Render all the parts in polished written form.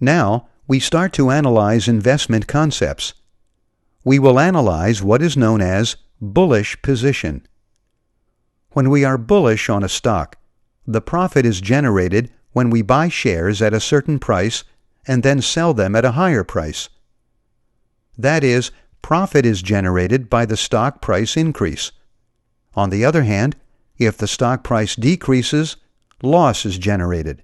Now, we start to analyze investment concepts. We will analyze what is known as bullish position. When we are bullish on a stock, the profit is generated when we buy shares at a certain price and then sell them at a higher price. That is, profit is generated by the stock price increase. On the other hand, if the stock price decreases, loss is generated.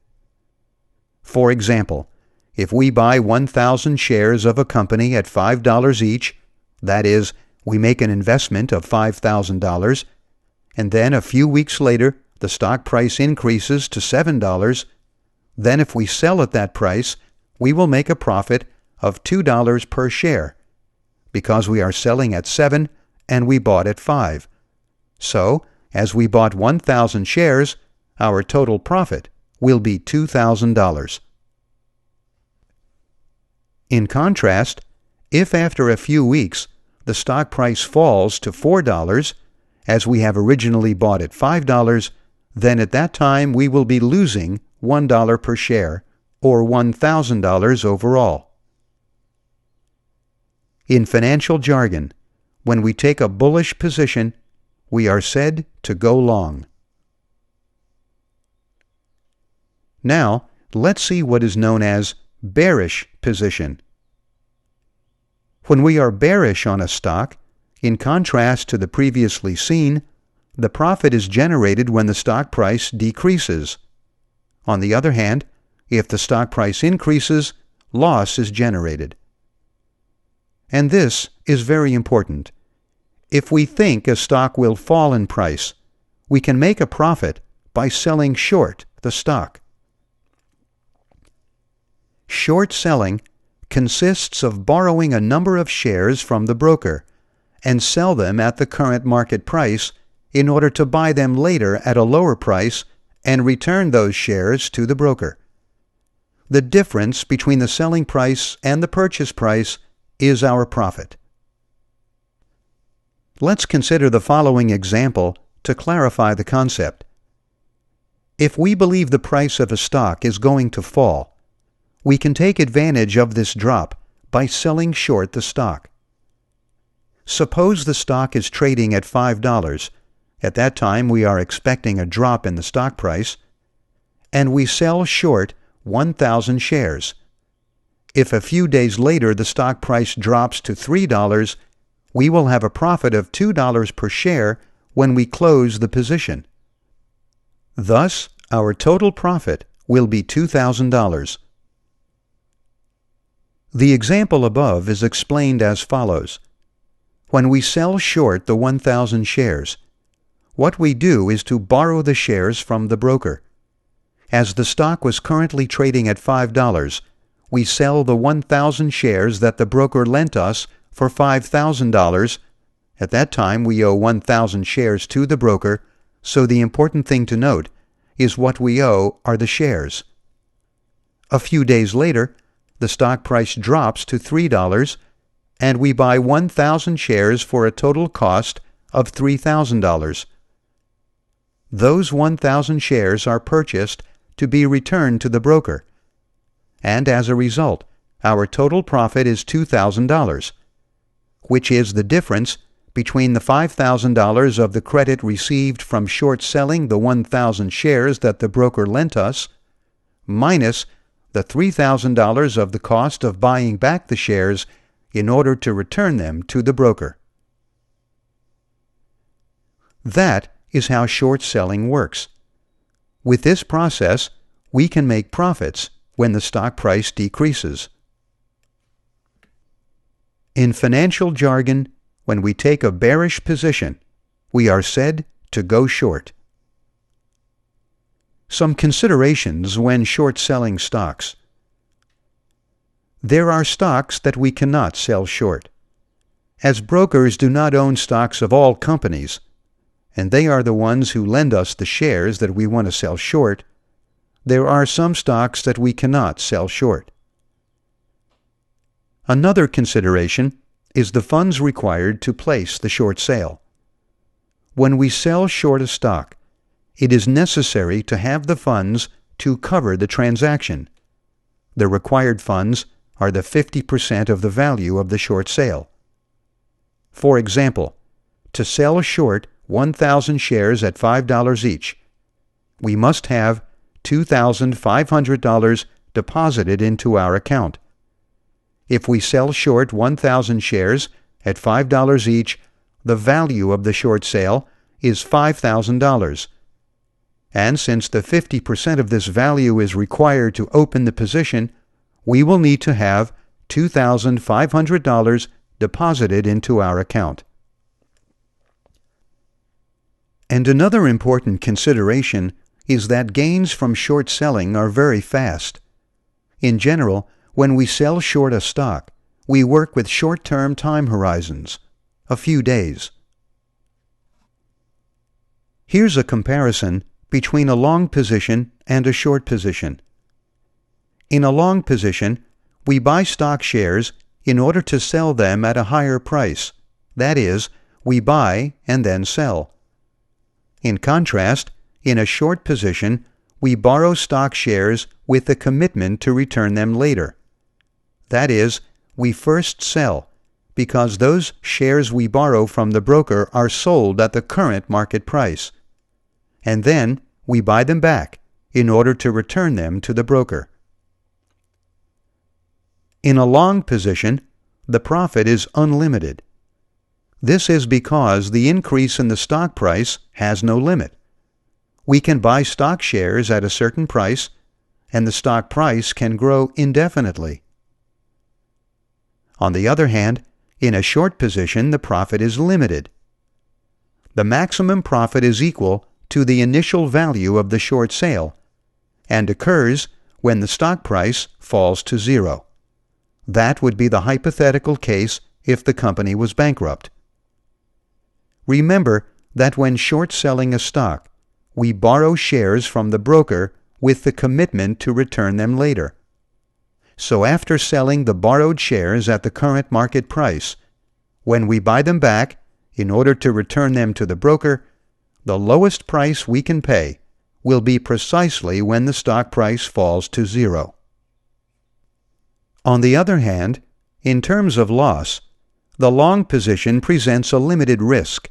For example, if we buy 1,000 shares of a company at $5 each, that is, we make an investment of $5,000, and then a few weeks later the stock price increases to $7, then if we sell at that price, we will make a profit of $2 per share, because we are selling at 7 and we bought at 5. So, as we bought 1,000 shares, our total profit will be $2,000. In contrast, if after a few weeks the stock price falls to $4, as we have originally bought at $5, then at that time we will be losing $1 per share, or $1,000 overall. In financial jargon, when we take a bullish position, we are said to go long. Now, let's see what is known as bearish position. When we are bearish on a stock, in contrast to the previously seen, the profit is generated when the stock price decreases. On the other hand, if the stock price increases, loss is generated. And this is very important. If we think a stock will fall in price, we can make a profit by selling short the stock. Short selling consists of borrowing a number of shares from the broker and sell them at the current market price in order to buy them later at a lower price and return those shares to the broker. The difference between the selling price and the purchase price is our profit. Let's consider the following example to clarify the concept. If we believe the price of a stock is going to fall, we can take advantage of this drop by selling short the stock. Suppose the stock is trading at $5. At that time we are expecting a drop in the stock price, and we sell short 1,000 shares. If a few days later the stock price drops to $3, we will have a profit of $2 per share when we close the position. Thus, our total profit will be $2,000. The example above is explained as follows. When we sell short the 1,000 shares, what we do is to borrow the shares from the broker. As the stock was currently trading at $5, we sell the 1,000 shares that the broker lent us for $5,000. At that time we owe 1,000 shares to the broker, so the important thing to note is what we owe are the shares. A few days later, the stock price drops to $3, and we buy 1,000 shares for a total cost of $3,000. Those 1,000 shares are purchased to be returned to the broker, and as a result, our total profit is $2,000, which is the difference between the $5,000 of the credit received from short selling the 1,000 shares that the broker lent us, minus the $3,000 of the cost of buying back the shares in order to return them to the broker. That is how short selling works. With this process, we can make profits when the stock price decreases. In financial jargon, when we take a bearish position, we are said to go short. Some considerations when short selling stocks. There are stocks that we cannot sell short. As brokers do not own stocks of all companies, and they are the ones who lend us the shares that we want to sell short, there are some stocks that we cannot sell short. Another consideration is the funds required to place the short sale. When we sell short a stock, it is necessary to have the funds to cover the transaction. The required funds are the 50% of the value of the short sale. For example, to sell short 1,000 shares at $5 each, we must have $2,500 deposited into our account. If we sell short 1,000 shares at $5 each, the value of the short sale is $5,000. And since the 50% of this value is required to open the position, we will need to have $2,500 deposited into our account. And another important consideration is that gains from short selling are very fast. In general, when we sell short a stock, we work with short-term time horizons, a few days. Here's a comparison between a long position and a short position. In a long position, we buy stock shares in order to sell them at a higher price. That is, we buy and then sell. In contrast, in a short position, we borrow stock shares with the commitment to return them later. That is, we first sell, because those shares we borrow from the broker are sold at the current market price. And then we buy them back in order to return them to the broker. In a long position, the profit is unlimited. This is because the increase in the stock price has no limit. We can buy stock shares at a certain price, and the stock price can grow indefinitely. On the other hand, in a short position, the profit is limited. The maximum profit is equal to the initial value of the short sale, and occurs when the stock price falls to zero. That would be the hypothetical case if the company was bankrupt. Remember that when short selling a stock, we borrow shares from the broker with the commitment to return them later. So after selling the borrowed shares at the current market price, when we buy them back in order to return them to the broker, the lowest price we can pay will be precisely when the stock price falls to zero. On the other hand, in terms of loss, the long position presents a limited risk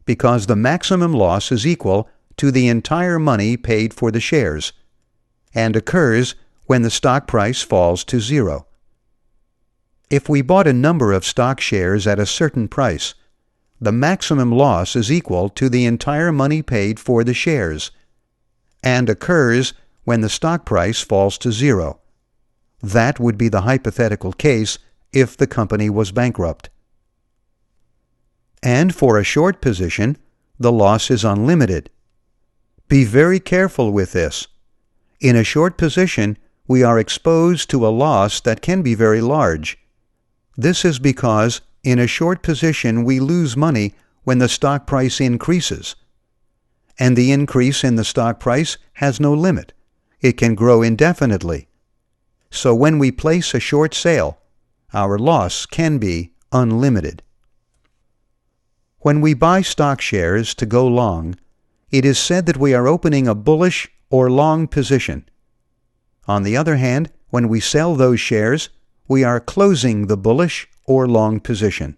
because the maximum loss is equal to the entire money paid for the shares, and occurs when the stock price falls to zero. If we bought a number of stock shares at a certain price, the maximum loss is equal to the entire money paid for the shares, and occurs when the stock price falls to zero. That would be the hypothetical case if the company was bankrupt. And for a short position, the loss is unlimited. Be very careful with this. In a short position, we are exposed to a loss that can be very large. This is because in a short position we lose money when the stock price increases. And the increase in the stock price has no limit. It can grow indefinitely. So when we place a short sale, our loss can be unlimited. When we buy stock shares to go long, it is said that we are opening a bullish or long position. On the other hand, when we sell those shares, we are closing the bullish or long position.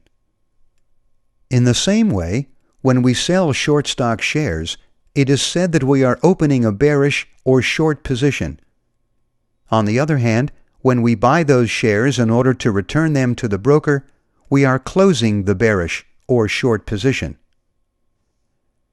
In the same way, when we sell short stock shares, it is said that we are opening a bearish or short position. On the other hand, when we buy those shares in order to return them to the broker, we are closing the bearish or short position.